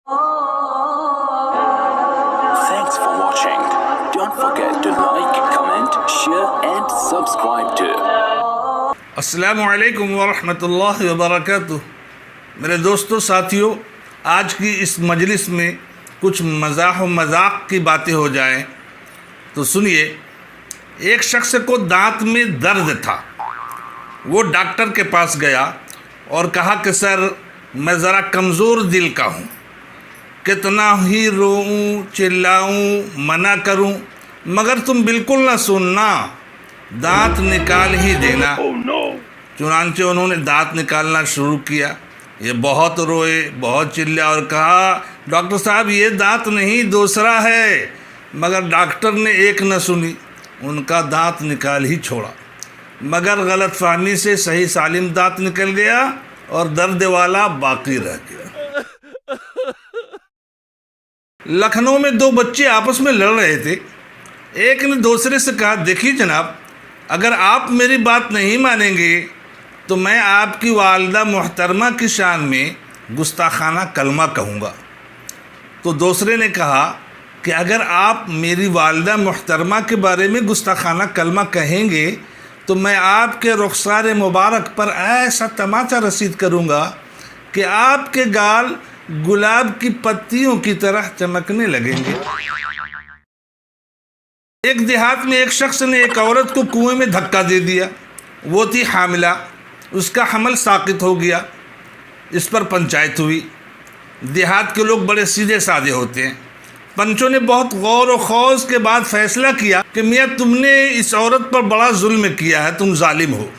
Thanks for watching. Don't forget to like, comment, share and subscribe to. अस्सलामु अलैकुम वरहमतुल्लाहि वबरकातुह। मेरे दोस्तों साथियों, आज की इस मजलिस में कुछ मज़ाह व मजाक की बातें हो जाएं तो सुनिए। एक शख्स को दांत में दर्द था। वो डॉक्टर के पास गया और कहा कि सर, मैं ज़रा कमज़ोर दिल का हूँ, कितना ही रोऊं चिल्लाऊं मना करूं मगर तुम बिल्कुल ना सुनना, दांत निकाल ही देना। चुनांचे उन्होंने दांत निकालना शुरू किया। ये बहुत रोए, बहुत चिल्ला और कहा, डॉक्टर साहब ये दांत नहीं दूसरा है। मगर डॉक्टर ने एक न सुनी, उनका दांत निकाल ही छोड़ा। मगर गलत फहमी से सही सालिम दांत निकल गया और दर्द वाला बाकी रह गया। लखनऊ में दो बच्चे आपस में लड़ रहे थे। एक ने दूसरे से कहा, देखिए जनाब, अगर आप मेरी बात नहीं मानेंगे तो मैं आपकी वालिदा मुहतरमा की शान में गुस्ताखाना कलमा कहूँगा। तो दूसरे ने कहा कि अगर आप मेरी वालिदा मुहतरमा के बारे में गुस्ताखाना कलमा कहेंगे तो मैं आपके रुखसार मुबारक पर ऐसा तमाचा रसीद करूँगा कि आपके गाल गुलाब की पत्तियों की तरह चमकने लगेंगे। एक देहात में एक शख्स ने एक औरत को कुएं में धक्का दे दिया। वो थी हामिला, उसका हमल साकित हो गया। इस पर पंचायत हुई। देहात के लोग बड़े सीधे साधे होते हैं। पंचों ने बहुत गौर और खौज के बाद फैसला किया कि मियाँ, तुमने इस औरत पर बड़ा जुल्म किया है, तुम जालिम हो।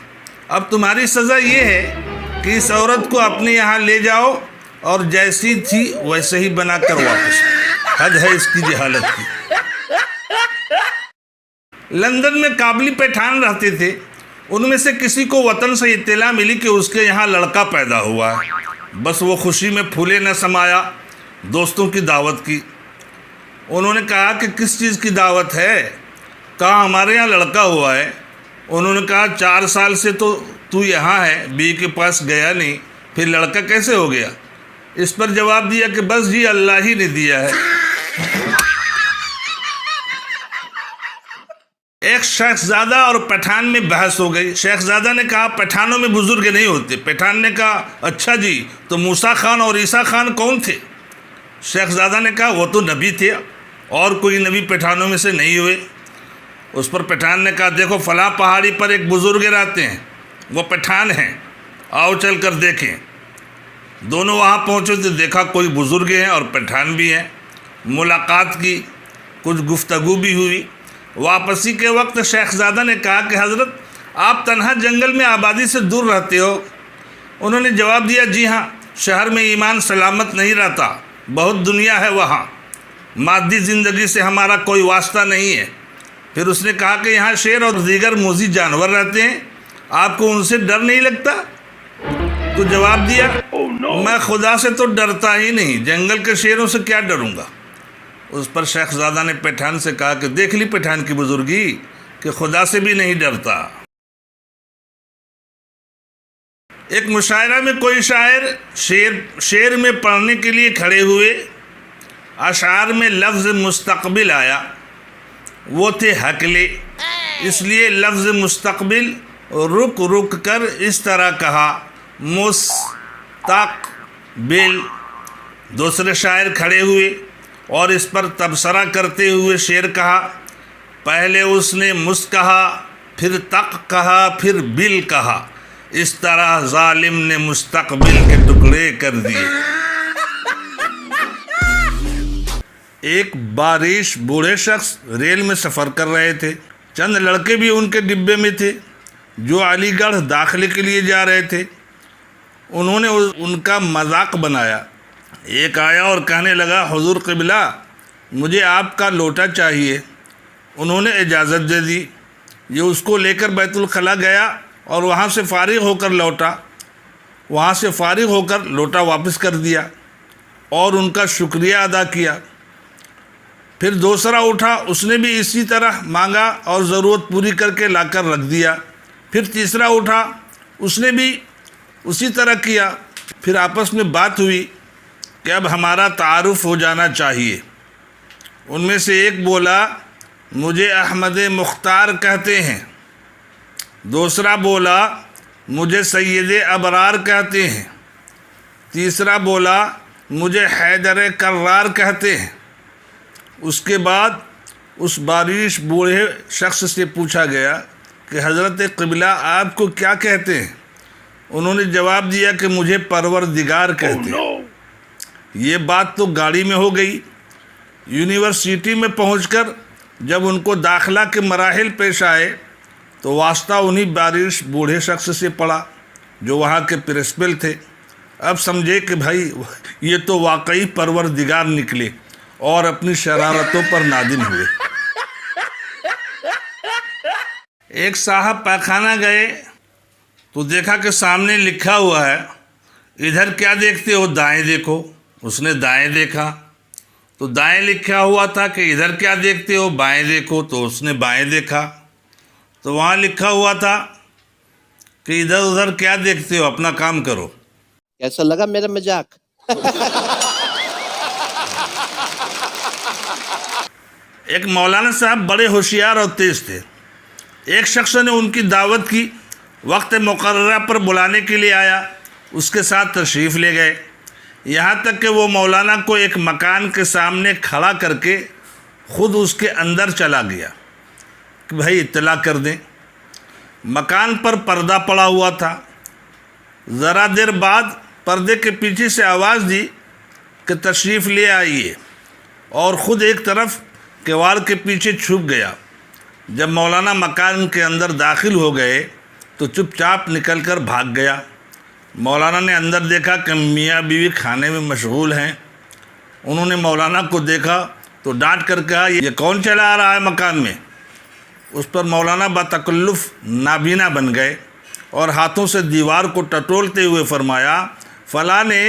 अब तुम्हारी सज़ा ये है कि इस औरत को अपने यहाँ ले जाओ और जैसी थी वैसे ही बनाकर वापस। हद है इसकी जहालत की। लंदन में काबली पठान रहते थे। उनमें से किसी को वतन से इत्तला मिली कि उसके यहाँ लड़का पैदा हुआ है। बस वो खुशी में फूले न समाया, दोस्तों की दावत की। उन्होंने कहा कि किस चीज़ की दावत है? कहा, हमारे यहाँ लड़का हुआ है। उन्होंने कहा, 4 साल से तो तू यहाँ है, बीवी के पास गया नहीं, फिर लड़का कैसे हो गया? इस पर जवाब दिया कि बस जी, अल्लाह ही ने दिया है। एक शेखजादा और पठान में बहस हो गई। शेखजादा ने कहा, पठानों में बुजुर्ग नहीं होते। पठान ने कहा, अच्छा जी, तो मूसा खान और ईसा खान कौन थे? शेखजादा ने कहा, वो तो नबी थे, और कोई नबी पठानों में से नहीं हुए। उस पर पठान ने कहा, देखो फलां पहाड़ी पर एक बुजुर्ग रहते हैं, वो पठान हैं, आओ चल कर देखें। दोनों वहाँ पहुँचे तो देखा कोई बुजुर्ग हैं और पठान भी हैं। मुलाकात की, कुछ गुफ्तगू भी हुई। वापसी के वक्त शेखजादा ने कहा कि हज़रत, आप तन्हा जंगल में आबादी से दूर रहते हो? उन्होंने जवाब दिया, जी हाँ, शहर में ईमान सलामत नहीं रहता, बहुत दुनिया है वहाँ, मादी ज़िंदगी से हमारा कोई वास्ता नहीं है। फिर उसने कहा कि यहाँ शेर और दीगर मोज़ी जानवर रहते हैं, आपको उनसे डर नहीं लगता? तो जवाब दिया, मैं खुदा से तो डरता ही नहीं, जंगल के शेरों से क्या डरूंगा। उस पर शेखजादा ने पठान से कहा कि देख ली पठान की बुजुर्गी कि खुदा से भी नहीं डरता। एक मुशायरा में कोई शायर शेर में पढ़ने के लिए खड़े हुए। अशार में लफ्ज़ मुस्तकबिल आया, वो थे हकले, इसलिए लफ्ज़ मुस्तकबिल रुक रुक कर इस तरह कहा, मुस्तकबिल। दूसरे शायर खड़े हुए और इस पर तबसरा करते हुए शेर कहा, पहले उसने मुस कहा, फिर तक कहा, फिर बिल कहा, इस तरह जालिम ने मुस्तकबिल के टुकड़े कर दिए। एक बारिश बूढ़े शख्स रेल में सफ़र कर रहे थे। चंद लड़के भी उनके डिब्बे में थे जो अलीगढ़ दाखिले के लिए जा रहे थे। उन्होंने उनका मजाक बनाया। एक आया और कहने लगा, हुजूर क़िबला, मुझे आपका लोटा चाहिए। उन्होंने इजाज़त दे दी। ये उसको लेकर बैतुल खला गया और वहाँ से फ़ारिग होकर लौटा। वहाँ से फ़ारिग होकर लोटा वापस कर दिया और उनका शुक्रिया अदा किया। फिर दूसरा उठा, उसने भी इसी तरह मांगा और ज़रूरत पूरी करके लाकर रख दिया। फिर तीसरा उठा, उसने भी उसी तरह किया। फिर आपस में बात हुई کہ اب ہمارا تعارف ہو جانا چاہیے۔ ان میں سے ایک بولا مجھے احمد مختار کہتے ہیں، دوسرا بولا مجھے سید ابرار کہتے ہیں، تیسرا بولا مجھے حیدر کرار کہتے ہیں۔ اس کے بعد اس باریش بوڑھے شخص سے پوچھا گیا کہ حضرت قبلہ آپ کو کیا کہتے ہیں؟ انہوں نے جواب دیا کہ مجھے پروردگار کہتے ہیں۔ یہ بات تو گاڑی میں ہو گئی۔ یونیورسٹی میں پہنچ کر جب ان کو داخلہ کے مراحل پیش آئے تو واسطہ انہی باریش بوڑھے شخص سے پڑا جو وہاں کے پرنسپل تھے۔ اب سمجھے کہ بھائی یہ تو واقعی پروردگار نکلے اور اپنی شرارتوں پر نادم ہوئے۔ ایک صاحب پاخانہ گئے تو دیکھا کہ سامنے لکھا ہوا ہے ادھر کیا دیکھتے ہو، دائیں دیکھو۔ اس نے دائیں دیکھا تو دائیں لکھا ہوا تھا کہ ادھر کیا دیکھتے ہو، بائیں دیکھو، تو اس نے بائیں دیکھا تو وہاں لکھا ہوا تھا کہ ادھر ادھر کیا دیکھتے ہو، اپنا کام کرو۔ کیسا لگا میرا مذاق؟ ایک مولانا صاحب بڑے ہوشیار اور تیز تھے۔ ایک شخص نے ان کی دعوت کی، وقت مقررہ پر بلانے کے لیے آیا، اس کے ساتھ تشریف لے گئے، یہاں تک کہ وہ مولانا کو ایک مکان کے سامنے کھڑا کر کے خود اس کے اندر چلا گیا کہ بھائی اطلاع کر دیں۔ مکان پر پردہ پڑا ہوا تھا۔ ذرا دیر بعد پردے کے پیچھے سے آواز دی کہ تشریف لے آئیے، اور خود ایک طرف کیوال کے پیچھے چھپ گیا۔ جب مولانا مکان کے اندر داخل ہو گئے تو چپ چاپ نکل کر بھاگ گیا۔ مولانا نے اندر دیکھا کہ میاں بیوی کھانے میں مشغول ہیں۔ انہوں نے مولانا کو دیکھا تو ڈانٹ کر کہا یہ کون چلا آ رہا ہے مکان میں؟ اس پر مولانا بتکلف نابینا بن گئے اور ہاتھوں سے دیوار کو ٹٹولتے ہوئے فرمایا فلاں نے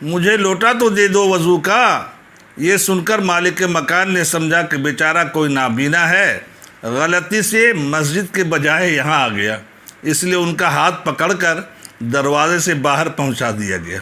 مجھے لوٹا تو دے دو وضو کا۔ یہ سن کر مالک مکان نے سمجھا کہ بیچارہ کوئی نابینا ہے، غلطی سے مسجد کے بجائے یہاں آ گیا، اس لیے ان کا ہاتھ پکڑ کر دروازے سے باہر پہنچا دیا گیا۔